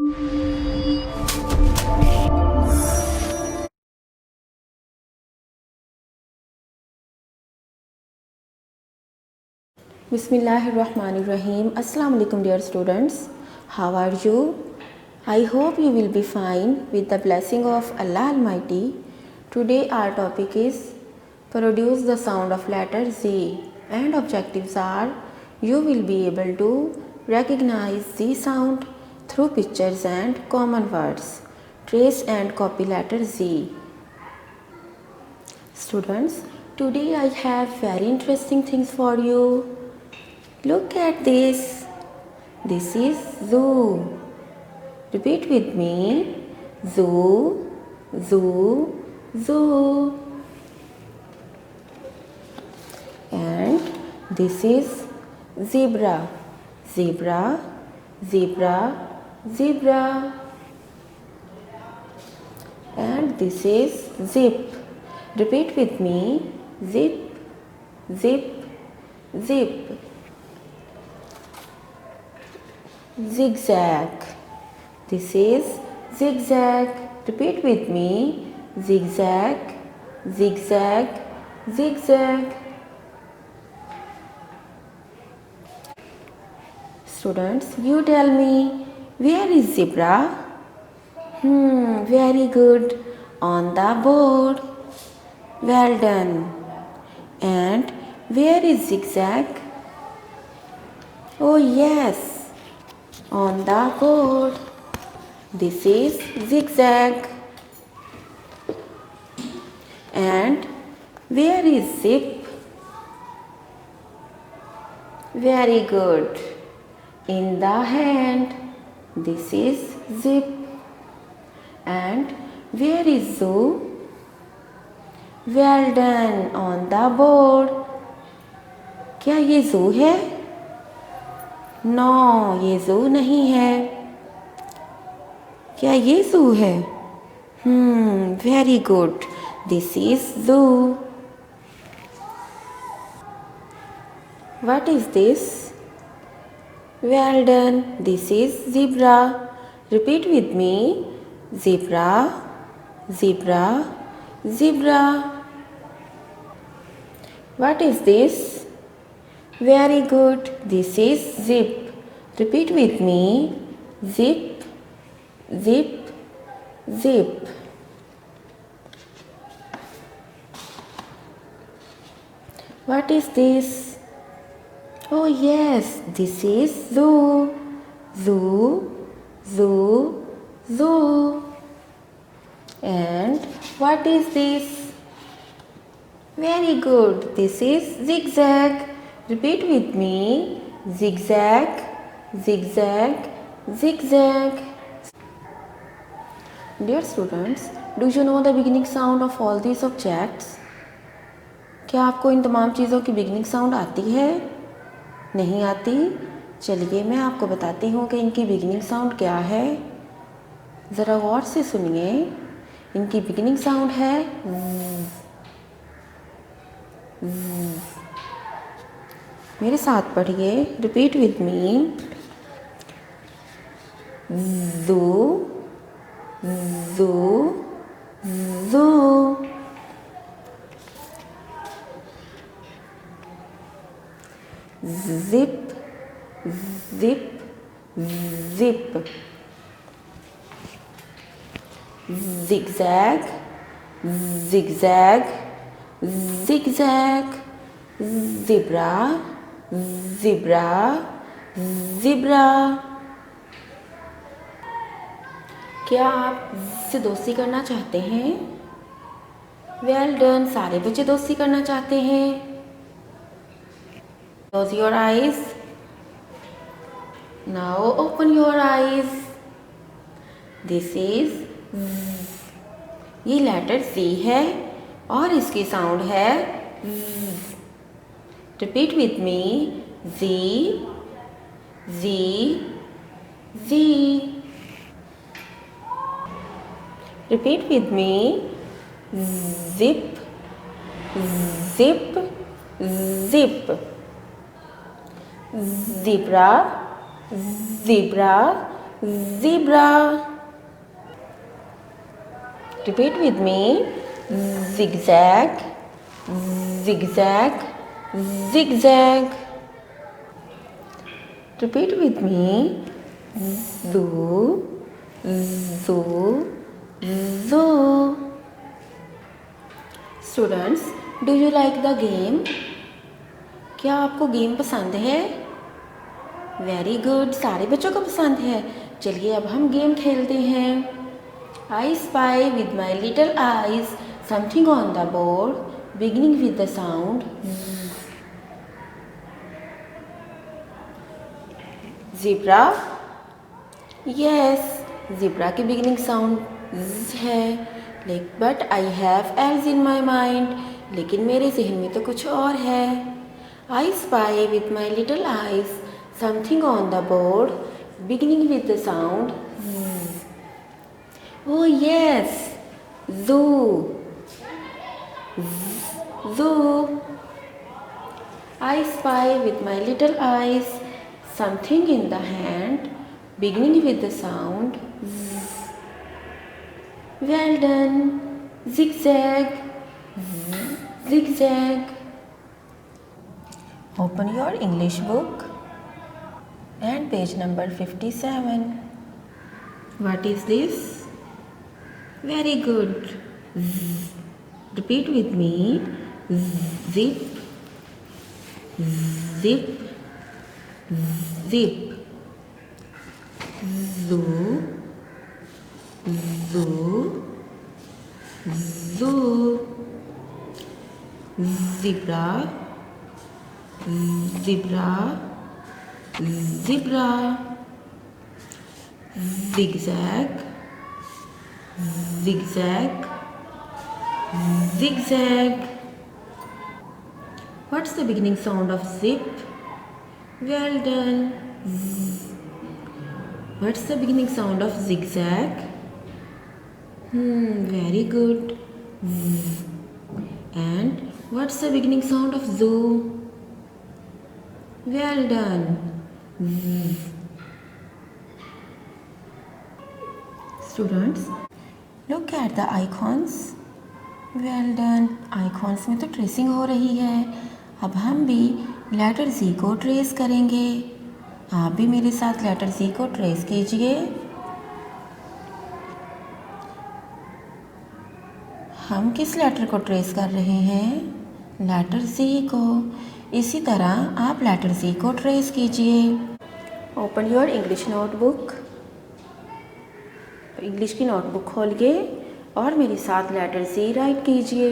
Bismillahirrahmanirrahim. Assalamu alaikum dear students. How are you? I hope you will be fine with the blessing of Allah Almighty. Today our topic is produce the sound of letter Z, and objectives are you will be able to recognize Z sound through pictures and common words. Trace and copy letter Z. Students, today I have very interesting things for you. Look at this. This is zoo. Repeat with me. Zoo, zoo, zoo. And this is zebra. Zebra, zebra, zebra. And this is zip. Repeat with me. Zip, zip, zip. Zigzag. This is zigzag. Repeat with me. Zigzag, zigzag, zigzag. Students, you tell me, where is zebra? Very good. On the board. Well done. And where is zigzag? Oh yes, on the board. This is zigzag. And where is zip? Very good. In the hand. This is zip. And where is zoo? Well done. On the board. क्या ये zoo है? No, ये zoo नहीं है. क्या ये zoo है? Very good. This is zoo. What is this? Well done. This is zebra. Repeat with me. Zebra, zebra, zebra. What is this? Very good. This is zip. Repeat with me. Zip, zip, zip. What is this? Oh yes, this is zoo. Zoo, zoo, zoo. And what is this? Very good. This is zigzag. Repeat with me. Zigzag, zigzag, zigzag. Dear students, do you know the beginning sound of all these objects? क्या आपको इन तमाम चीज़ों की beginning sound आती है? नहीं आती? चलिए मैं आपको बताती हूँ कि इनकी बिगिनिंग साउंड क्या है. ज़रा गौर से सुनिए. इनकी बिगिनिंग साउंड है मेरे साथ पढ़िए. Repeat with me. Zoo, zoo, zoo. Zip, zip, zip. Zigzag, zigzag, zigzag. Zebra, zebra, zebra. क्या आप से दोस्ती करना चाहते हैं? Well done. सारे बच्चे दोस्ती करना चाहते हैं. Close your eyes. Now open your eyes. This is Z. ये लेटर C है और इसकी साउंड है Z. Repeat with me. Z, Z, Z. Repeat with me. Zip, zip, zip. Zebra, zebra, zebra. Repeat with me. Zigzag, zigzag, zigzag. Repeat with me. Zoo, zoo, zoo. Students, do you like the game? क्या आपको game पसंद है? Very good, सारे बच्चों को पसंद है। चलिए अब हम गेम खेलते हैं। I spy with my little eyes something on the board beginning with the sound zebra. Yes, zebra की beginning sound z है, but I have else in my mind. लेकिन मेरे जहन में तो कुछ और है। I spy with my little eyes something on the board beginning with the sound z. Oh yes, zoo. Zoo. I spy with my little eyes something in the hand beginning with the sound z. Well done. Zigzag. Zigzag. Open your English book and page number 57. What is this? Very good. Repeat with me. Zip, zip, zip. Zoo, zoo, zoo. Zebra, zebra, zebra. Zigzag, zigzag, zigzag. What's the beginning sound of zip? Well done. What's the beginning sound of zigzag? Very good. And what's the beginning sound of zoo? Well done. Students, look at the icons. Well done. Icons में तो tracing हो रही है। अब हम भी letter Z को trace करेंगे। आप भी मेरे साथ लेटर Z को ट्रेस कीजिए। हम किस लेटर को ट्रेस कर रहे हैं? लेटर Z को। इसी तरह आप लेटर Z को ट्रेस कीजिए। Open your English notebook. English की नोटबुक खोलिए और मेरे साथ लेटर Z राइट कीजिए।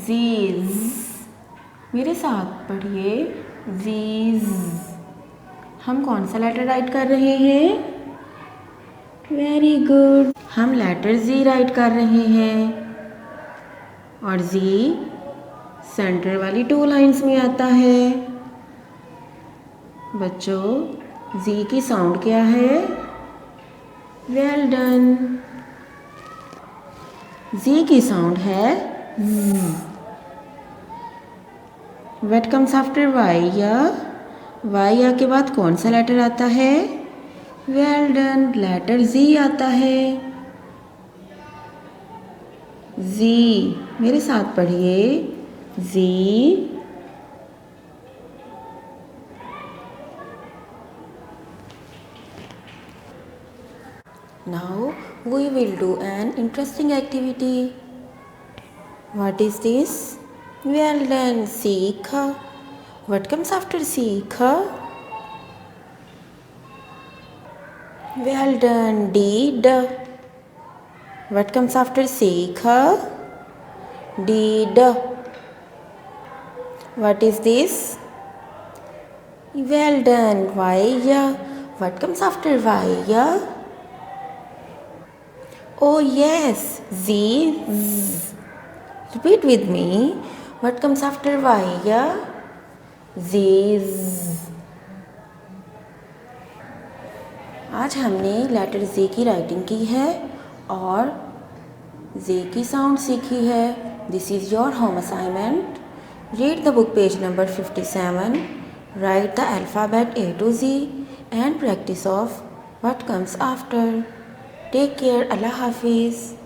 ज़ीज़, मेरे साथ पढ़िए। ज़ीज़। हम कौन सा लेटर राइट कर रहे हैं? वेरी गुड, हम लेटर Z राइट कर रहे हैं और Z सेंटर वाली 2 लाइंस में आता है। बच्चों, Z की साउंड क्या है? Well done. Z की साउंड है व्हाट कम्स आफ्टर Y या Y के बाद कौन सा लेटर आता है? वेल डन, लेटर Z आता है। Z, मेरे साथ पढ़िए। Z। Now we will do an interesting activity. What is this? Well done. Seek. What comes after seek? Well done. Did. What comes after seek? Did. What is this? Well done. Why? What comes after why? Oh yes. Z. Z. Repeat with me. What comes after Y? Z. आज हमने letter Z की writing की है और Z की sound सीखी है। This is your home assignment. Read the book page number 57, write the alphabet A to Z and practice of what comes after. Take care. Allah Hafiz.